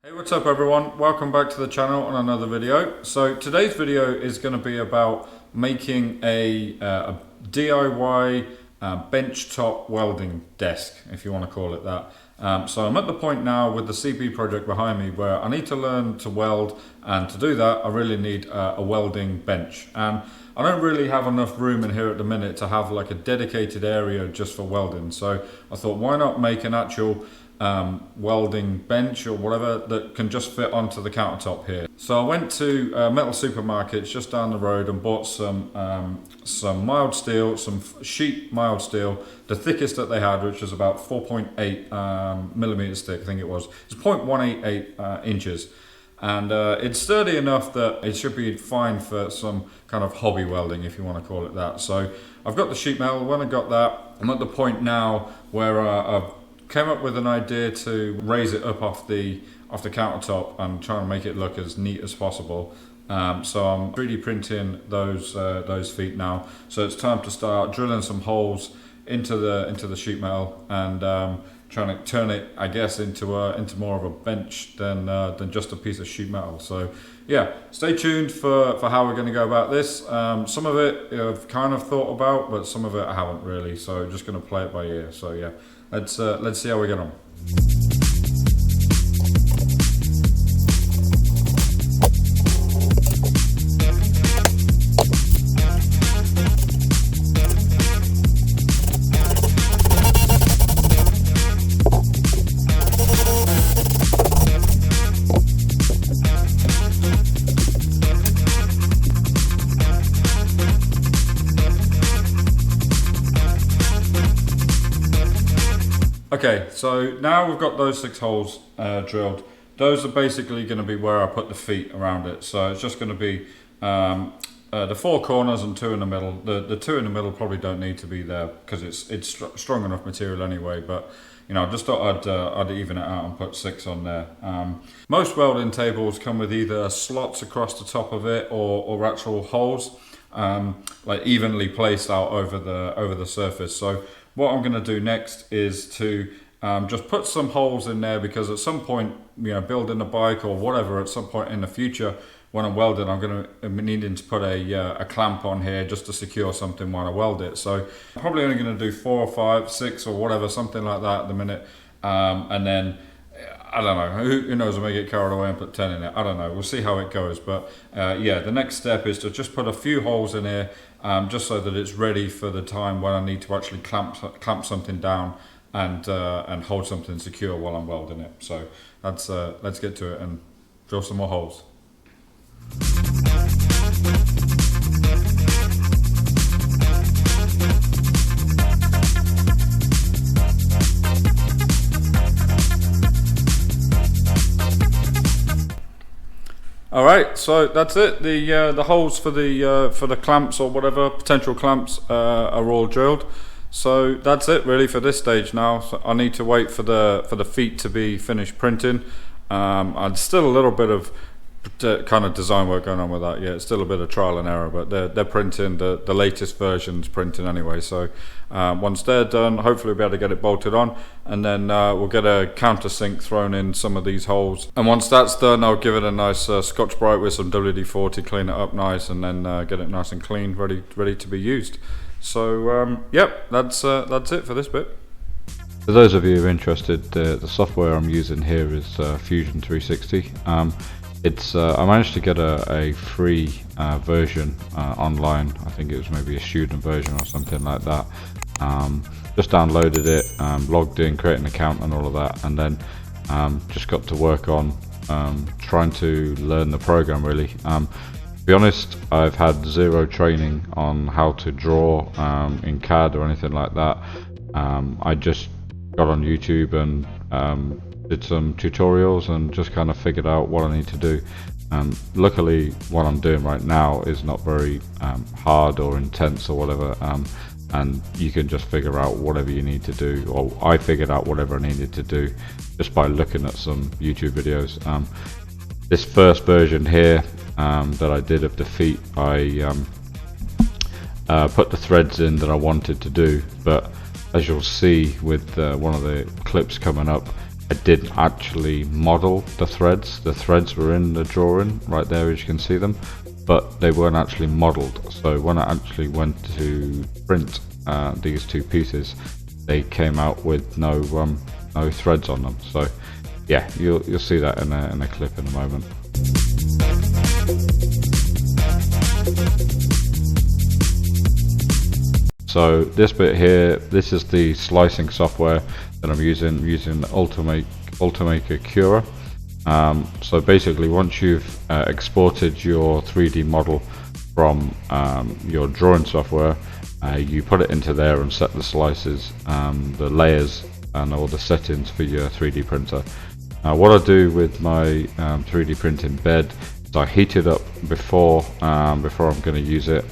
Hey, what's up everyone? Welcome back to the channel on another video. So today's video is going to be about making a DIY benchtop welding desk, if you want to call it that. So I'm at the point now with the CP project behind me where I need to learn to weld, and to do that I really need a welding bench. And I don't really have enough room in here at the minute to have like a dedicated area just for welding. So I thought, why not make an actual welding bench or whatever that can just fit onto the countertop here. So I went to metal supermarkets just down the road and bought some mild steel, some sheet mild steel, the thickest that they had, which was about 4.8 millimeters thick, I think it was. It's 0.188 inches. And it's sturdy enough that it should be fine for some kind of hobby welding, if you want to call it that. So I've got the sheet metal. When I got that, I'm at the point now where I've came up with an idea to raise it up off the countertop and try and make it look as neat as possible. So I'm 3D printing those feet now. So it's time to start drilling some holes into the sheet metal and trying to turn it, I guess, into more of a bench than just a piece of sheet metal. So yeah, stay tuned for how we're going to go about this. Some of it I've kind of thought about, but some of it I haven't really. So just going to play it by ear. So yeah, let's see how we get on. Okay, so now we've got those 6 holes drilled. Those are basically going to be where I put the feet around it. So it's just going to be the 4 corners and 2 in the middle. The 2 in the middle probably don't need to be there because it's strong enough material anyway. But you know, I just thought I'd even it out and put 6 on there. Most welding tables come with either slots across the top of it or actual holes, like evenly placed out over the surface. So what I'm going to do next is to just put some holes in there, because at some point, you know, building a bike or whatever, at some point in the future when I'm welding, I'm going to be needing to put a clamp on here just to secure something while I weld it. So I'm probably only going to do 4 or 5, 6 or whatever, something like that at the minute. And then I don't know, who knows, I may get carried away and put 10 in it. I don't know, we'll see how it goes. But yeah, the next step is to just put a few holes in here, just so that it's ready for the time when I need to actually clamp something down and hold something secure while I'm welding it. So let's get to it and drill some more holes. All right, so that's it. The holes for the clamps or whatever potential clamps are all drilled. So that's it really for this stage now. So I need to wait for the feet to be finished printing. And still a little bit of kind of design work going on with that. Yeah, it's still a bit of trial and error, but they're printing the latest versions printing anyway. So once they're done, hopefully we'll be able to get it bolted on, and then we'll get a countersink thrown in some of these holes. And once that's done, I'll give it a nice Scotch-Brite with some WD-40, clean it up nice, and then get it nice and clean, ready to be used. So yep, that's it for this bit. For those of you who are interested, the software I'm using here is Fusion 360. I managed to get a free version online. I think it was maybe a student version or something like that. Just downloaded it, logged in, created an account and all of that, and then just got to work on trying to learn the program really. To be honest, I've had 0 training on how to draw in CAD or anything like that. I just got on YouTube and did some tutorials and just kind of figured out what I need to do. Luckily what I'm doing right now is not very hard or intense or whatever, and you can just figure out whatever you need to do, or I figured out whatever I needed to do just by looking at some YouTube videos. This first version here that I did of the feet, I put the threads in that I wanted to do, but as you'll see with one of the clips coming up, I didn't actually model the threads. The threads were in the drawing right there, as you can see them, but they weren't actually modeled. So when I actually went to print these two pieces, they came out with no threads on them. So yeah, you'll see that in a clip in a moment. So this bit here, this is the slicing software that I'm using Ultimaker Cura. So basically, once you've exported your 3D model from your drawing software, you put it into there and set the slices, the layers, and all the settings for your 3D printer. What I do with my 3D printing bed is I heat it up before I'm going to use it.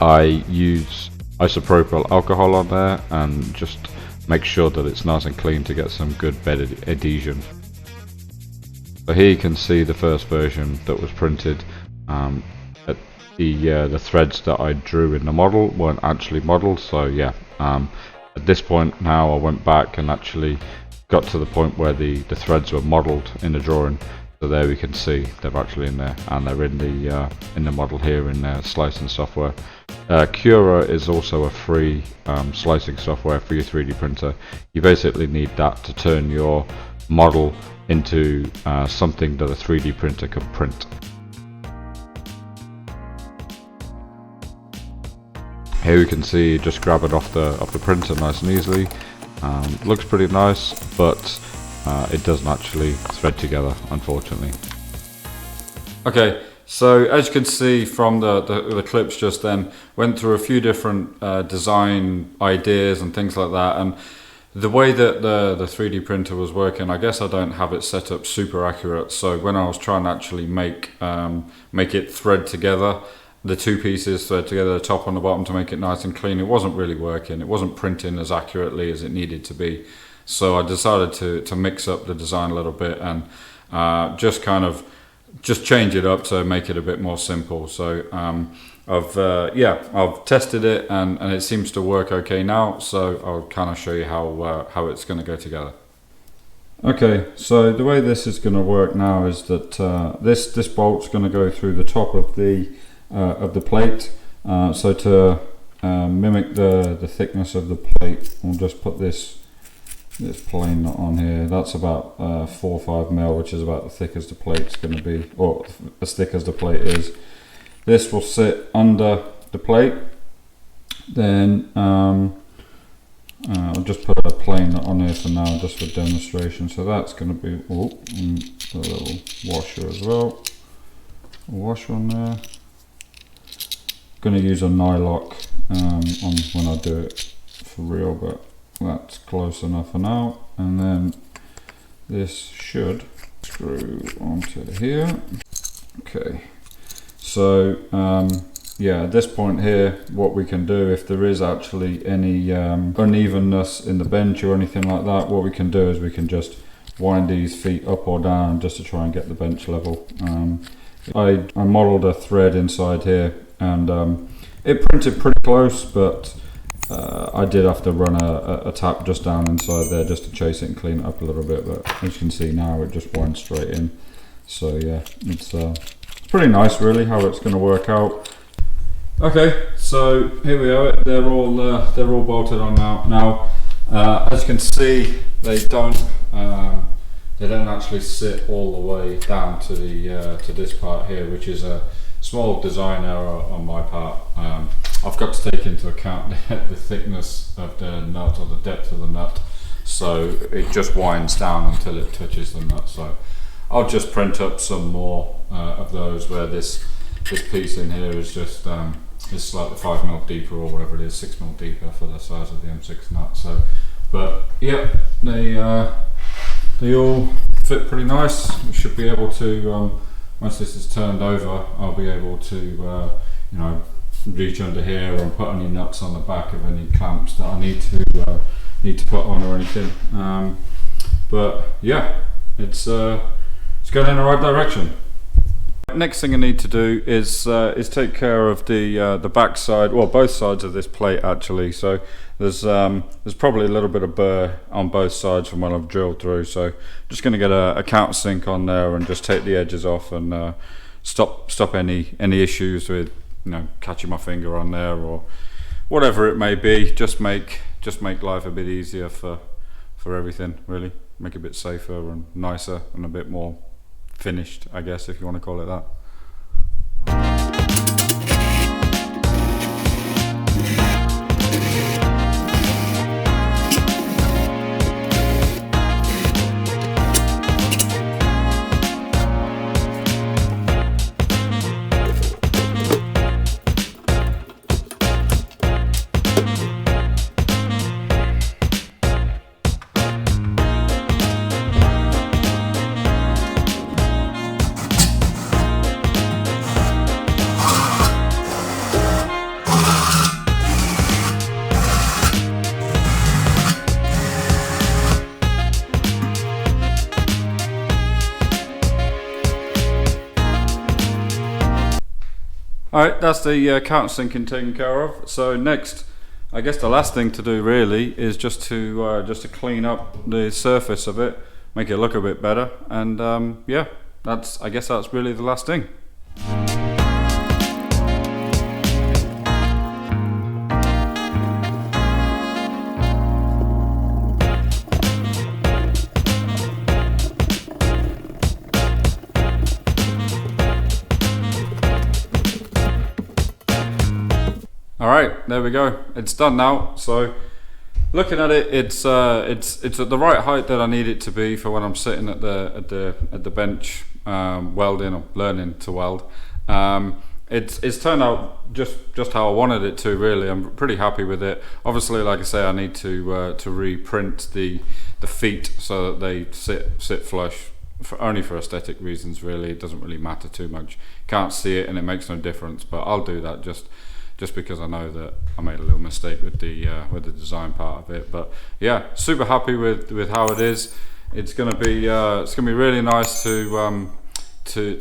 I use isopropyl alcohol on there and just make sure that it's nice and clean to get some good bed adhesion. So here you can see the first version that was printed. The threads that I drew in the model weren't actually modeled, so yeah, at this point now I went back and actually got to the point where the threads were modeled in the drawing. So there we can see they're actually in there, and they're in the model here in their slicing software. Cura is also a free slicing software for your 3D printer. You basically need that to turn your model into something that a 3D printer can print. Here we can see just grab it off the printer nice and easily. Looks pretty nice, but it doesn't actually thread together, unfortunately. Okay, so as you can see from the clips just then, went through a few different design ideas and things like that, and the way that the 3D printer was working, I guess I don't have it set up super accurate. So when I was trying to actually make it thread together, the two pieces thread together, the top and the bottom, to make it nice and clean, it wasn't really working. It wasn't printing as accurately as it needed to be. So I decided to mix up the design a little bit and just change it up to make it a bit more simple. So I've tested it and it seems to work okay now. So I'll kind of show you how it's going to go together. Okay, so the way this is going to work now is that this bolt's going to go through the top of the plate. So to mimic the thickness of the plate, we'll just put this plain nut on here. That's about 4 or 5 mil, which is about as thick as the plate's going to be, or as thick as the plate is. This will sit under the plate. Then I'll just put a plain nut on here for now, just for demonstration. So that's going to be a little washer as well. A washer on there. Going to use a nylock on when I do it for real, but that's close enough for now. And then this should screw onto here. Okay, so yeah, at this point here, what we can do, if there is actually any unevenness in the bench or anything like that, what we can do is we can just wind these feet up or down just to try and get the bench level. I modelled a thread inside here, and it printed pretty close, but I did have to run a tap just down inside there just to chase it and clean it up a little bit, but as you can see now it just winds straight in. So yeah, it's pretty nice really how it's going to work out. Okay, so here we are. They're all bolted on now. As you can see, they don't actually sit all the way down to this part here, which is a small design error on my part. I've got to take into account the thickness of the nut, or the depth of the nut, so it just winds down until it touches the nut. So I'll just print up some more of those where this piece in here is just it's like 5 mil deeper, or whatever it is, 6 mil deeper for the size of the M6 nut. So, but yeah, they all fit pretty nice. We should be able to, once this is turned over, I'll be able to reach under here and put any nuts on the back of any clamps that I need to put on or anything. But yeah, it's going in the right direction. Next thing I need to do is take care of the back side, well, both sides of this plate actually. So there's probably a little bit of burr on both sides from when I've drilled through, so just going to get a countersink on there and just take the edges off and stop any issues with, you know, catching my finger on there or whatever it may be. Just make life a bit easier for everything, really. Make it a bit safer and nicer and a bit more finished, I guess, if you want to call it that. Alright, that's the countersinking taken care of. So next, I guess the last thing to do really is just to clean up the surface of it, make it look a bit better, and yeah, I guess that's really the last thing. Alright, there we go. It's done now. So looking at it, it's at the right height that I need it to be for when I'm sitting at the bench welding or learning to weld. It's turned out just how I wanted it to, really. I'm pretty happy with it. Obviously, like I say, I need to reprint the feet so that they sit flush. Only for aesthetic reasons, really. It doesn't really matter too much. Can't see it and it makes no difference, but I'll do that just because I know that I made a little mistake with the design part of it. But yeah, super happy with how it is. It's gonna be really nice to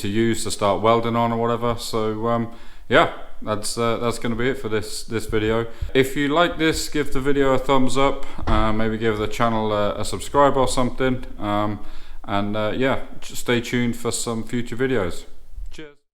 use to start welding on or whatever. So yeah, that's gonna be it for this video. If you like this, give the video a thumbs up, maybe give the channel a subscribe or something, and yeah, just stay tuned for some future videos.